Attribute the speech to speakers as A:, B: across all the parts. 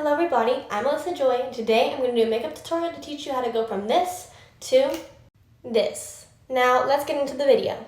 A: Hello everybody, I'm Melissa Joy, and today I'm going to do a makeup tutorial to teach you how to go from this to this. Now let's get into the video.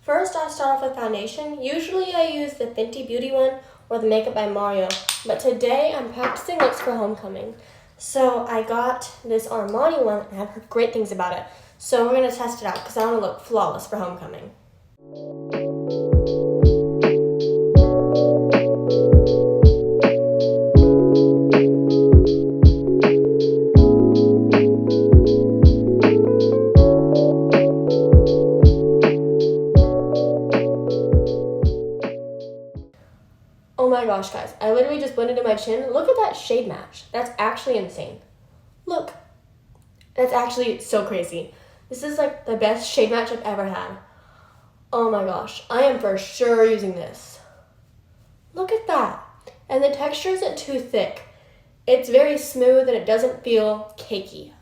A: First I'll start off with foundation. Usually I use the Fenty Beauty one or the Makeup by Mario, but today I'm practicing looks for homecoming. So I got this Armani one and I've heard great things about it. So we're going to test it out because I want to look flawless for homecoming. Oh my gosh, guys, I literally just blended in my chin. Look at that shade match. That's actually insane. Look, that's actually so crazy. This is like the best shade match I've ever had. Oh my gosh, I am for sure using this. Look at that. And the texture isn't too thick. It's very smooth and it doesn't feel cakey.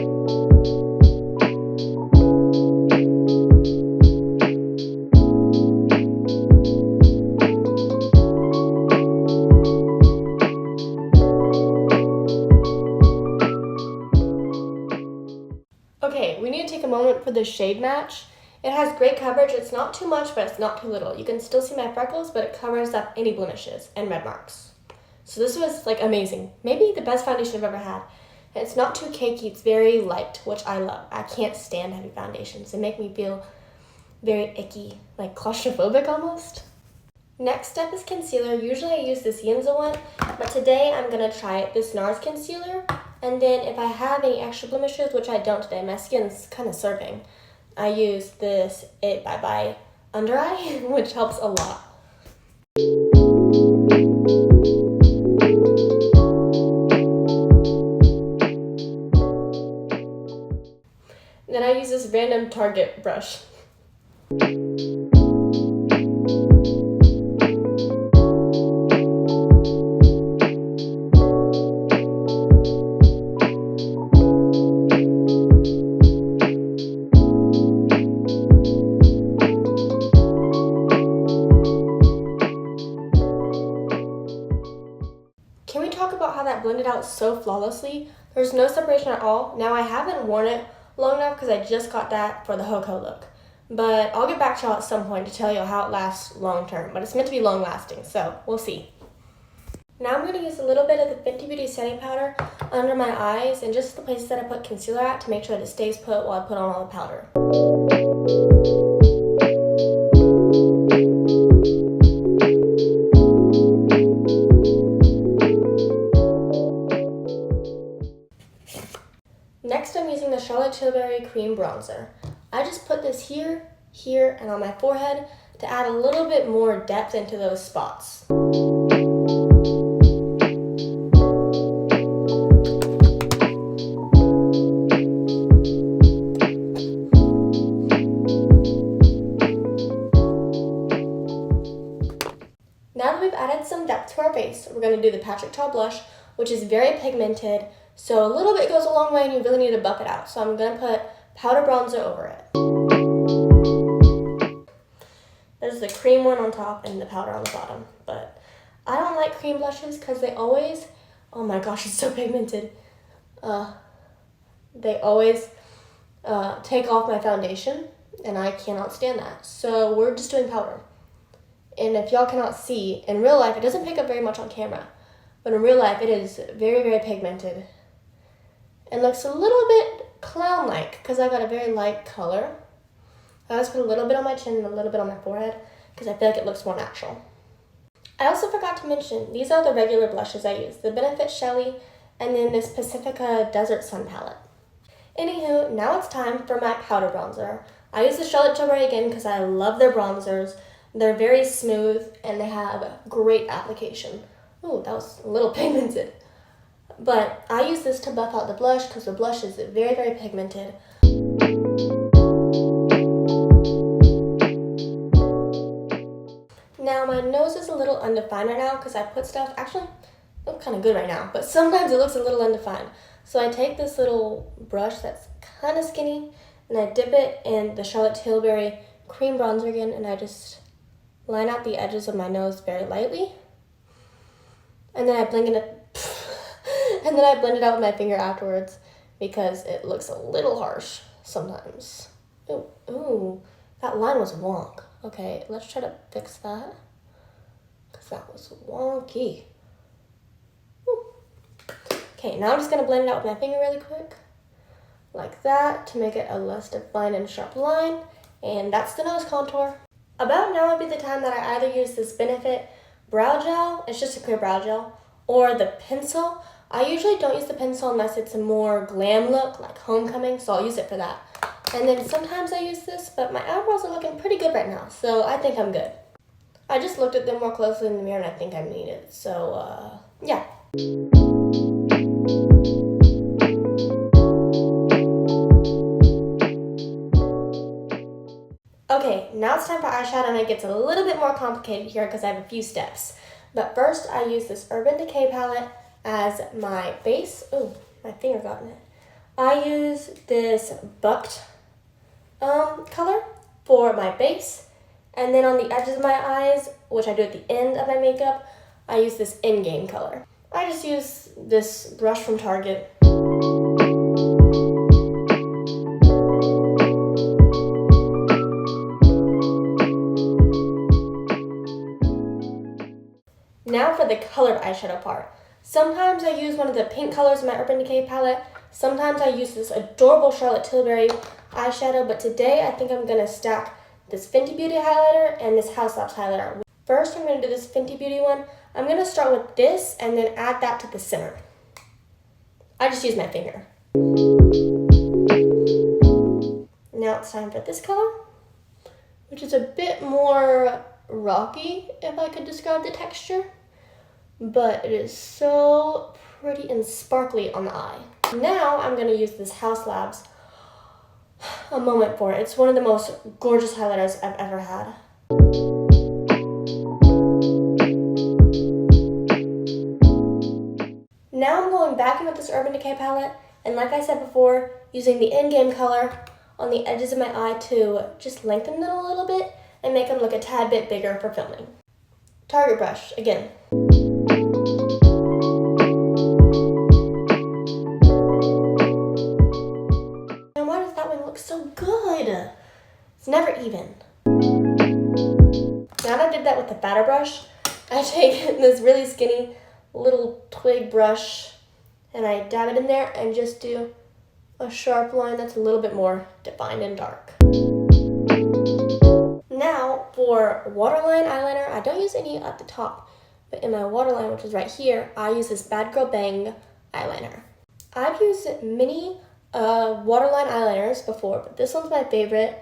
A: Okay, we need to take a moment for the shade match. It has great coverage. It's not too much, but it's not too little. You can still see my freckles, but it covers up any blemishes and red marks. So this was like amazing. Maybe the best foundation I've ever had. And it's not too cakey. It's very light, which I love. I can't stand heavy foundations. They make me feel very icky, like claustrophobic almost. Next step is concealer. Usually I use this Yinza one, but today I'm going to try this Nars concealer. And then if I have any extra blemishes, which I don't today, my skin's kind of serving, I use this It Bye Bye Under Eye, which helps a lot. Then I use this random Target brush. Can we talk about how that blended out so flawlessly? There's no separation at all. Now I haven't worn it long enough because I just got that for the Hoko look. But I'll get back to y'all at some point to tell you how it lasts long term. But it's meant to be long lasting, so we'll see. Now I'm going to use a little bit of the Fenty Beauty setting powder under my eyes and just the places that I put concealer at to make sure that it stays put while I put on all the powder. Next, I'm using the Tilbury Cream Bronzer. I just put this here, here, and on my forehead to add a little bit more depth into those spots. Now that we've added some depth to our face, we're going to do the Patrick Ta blush, which is very pigmented. So a little bit goes a long way and you really need to buff it out. So I'm going to put powder bronzer over it. There's the cream one on top and the powder on the bottom. But I don't like cream blushes because they always, oh my gosh, it's so pigmented. They always take off my foundation and I cannot stand that. So we're just doing powder. And if y'all cannot see, in real life it doesn't pick up very much on camera. But in real life it is very, very pigmented. It looks a little bit clown-like because I got a very light color. I always put a little bit on my chin and a little bit on my forehead because I feel like it looks more natural. I also forgot to mention, these are the regular blushes I use. The Benefit Shelly and then this Pacifica Desert Sun palette. Anywho, now it's time for my powder bronzer. I use the Charlotte Tilbury again because I love their bronzers. They're very smooth and they have great application. Ooh, that was a little pigmented. But I use this to buff out the blush because the blush is very, very pigmented. Now my nose is a little undefined right now because I put stuff, actually, it looks kind of good right now, but sometimes it looks a little undefined. So I take this little brush that's kind of skinny and I dip it in the Charlotte Tilbury cream bronzer again and I just line out the edges of my nose very lightly. And then I blend it And then I blend it out with my finger afterwards because it looks a little harsh sometimes. Ooh, that line was wonk. Okay, let's try to fix that because that was wonky. Ooh. Okay, now I'm just gonna blend it out with my finger really quick, like that, to make it a less defined and sharp line. And that's the nose contour. About now would be the time that I either use this Benefit brow gel, it's just a clear brow gel, or the pencil. I usually don't use the pencil unless it's a more glam look, like homecoming, so I'll use it for that. And then sometimes I use this, but my eyebrows are looking pretty good right now, so I think I'm good. I just looked at them more closely in the mirror and I think I need it, so yeah. Okay, now it's time for eyeshadow, and it gets a little bit more complicated here because I have a few steps. But first, I use this Urban Decay palette as my base. Oh, my finger got in it. I use this Bucked color for my base, and then on the edges of my eyes, which I do at the end of my makeup, I use this In-Game color. I just use this brush from Target. Now for the colored eyeshadow part. Sometimes I use one of the pink colors in my Urban Decay palette. Sometimes I use this adorable Charlotte Tilbury eyeshadow, but today I think I'm going to stack this Fenty Beauty highlighter and this Haus Labs highlighter. First, I'm going to do this Fenty Beauty one. I'm going to start with this and then add that to the center. I just use my finger. Now it's time for this color, which is a bit more rocky, if I could describe the texture, but it is so pretty and sparkly on the eye. Now I'm going to use this Haus Labs. A moment for it. It's one of the most gorgeous highlighters I've ever had. Now I'm going back in with this Urban Decay palette, and like I said before, using the In-Game color on the edges of my eye to just lengthen them a little bit and make them look a tad bit bigger for filming. Target brush, again. And why does that one look so good? It's never even. Now that I did that with the fatter brush, I take this really skinny little twig brush and I dab it in there and just do a sharp line that's a little bit more defined and dark. Now for waterline eyeliner, I don't use any at the top, but in my waterline, which is right here, I use this Bad Girl Bang eyeliner. I've used many waterline eyeliners before, but this one's my favorite.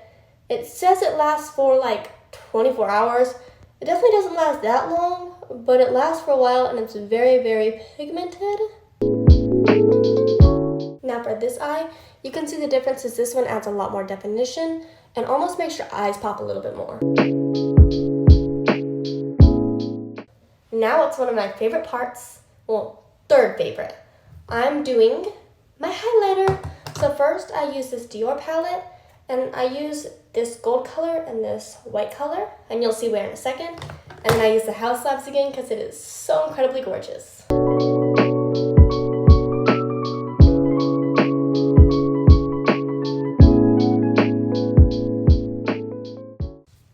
A: It says it lasts for like 24 hours. It definitely doesn't last that long, but it lasts for a while and it's very, very pigmented. Now for this eye, you can see the difference is this one adds a lot more definition and almost makes your eyes pop a little bit more. Now it's one of my favorite parts, well, third favorite. I'm doing my highlighter. So first I use this Dior palette and I use this gold color and this white color, and you'll see where in a second. And then I use the Haus Labs again because it is so incredibly gorgeous.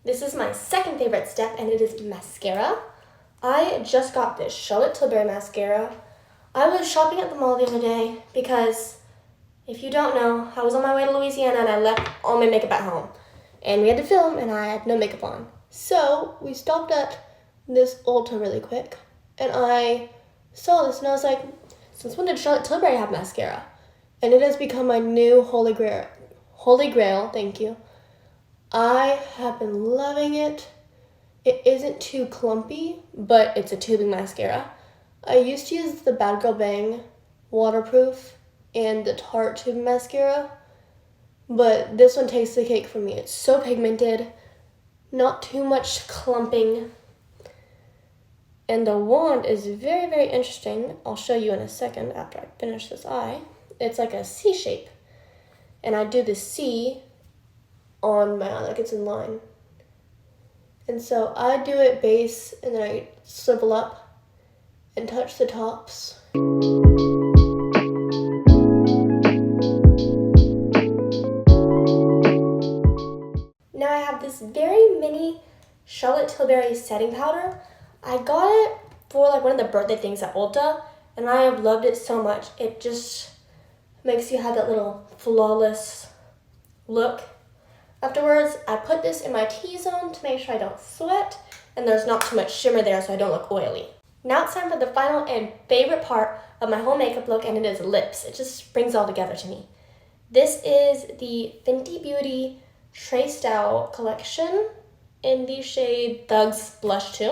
A: This is my second favorite step, and it is mascara. I just got this Charlotte Tilbury mascara. I was shopping at the mall the other day because, if you don't know, I was on my way to Louisiana and I left all my makeup at home. And we had to film and I had no makeup on. So we stopped at this Ulta really quick and I saw this and I was like, since when did Charlotte Tilbury have mascara? And it has become my new holy grail, thank you. I have been loving it. It isn't too clumpy, but it's a tubing mascara. I used to use the Bad Girl Bang waterproof and the Tarte tube mascara, but this one takes the cake for me. It's so pigmented, not too much clumping, and the wand is very, very interesting. I'll show you in a second after I finish this eye. It's like a C shape, and I do the C on my eye like it's in line. And so I do it base, and then I swivel up and touch the tops. Tilbury setting powder. I got it for like one of the birthday things at Ulta, and I have loved it so much. It just makes you have that little flawless look. Afterwards, I put this in my T-zone to make sure I don't sweat and there's not too much shimmer there so I don't look oily. Now it's time for the final and favorite part of my whole makeup look, and it is lips. It just brings it all together to me. This is the Fenty Beauty Traced Out collection in the shade Thugs Blush 2.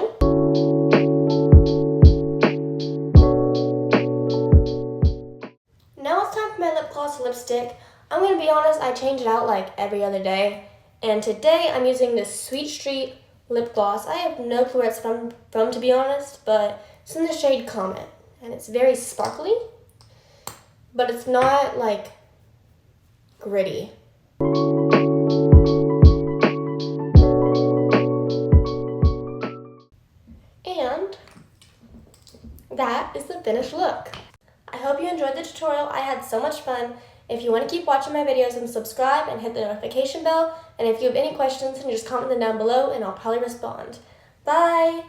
A: Now it's time for my lip gloss lipstick. I'm going to be honest, I change it out like every other day. And today I'm using this Sweet Street lip gloss. I have no clue where it's from to be honest, but it's in the shade Comet. And it's very sparkly, but it's not like gritty. And that is the finished look. I hope you enjoyed the tutorial. I had so much fun. If you want to keep watching my videos, then subscribe and hit the notification bell. And if you have any questions, then just comment them down below and I'll probably respond. Bye!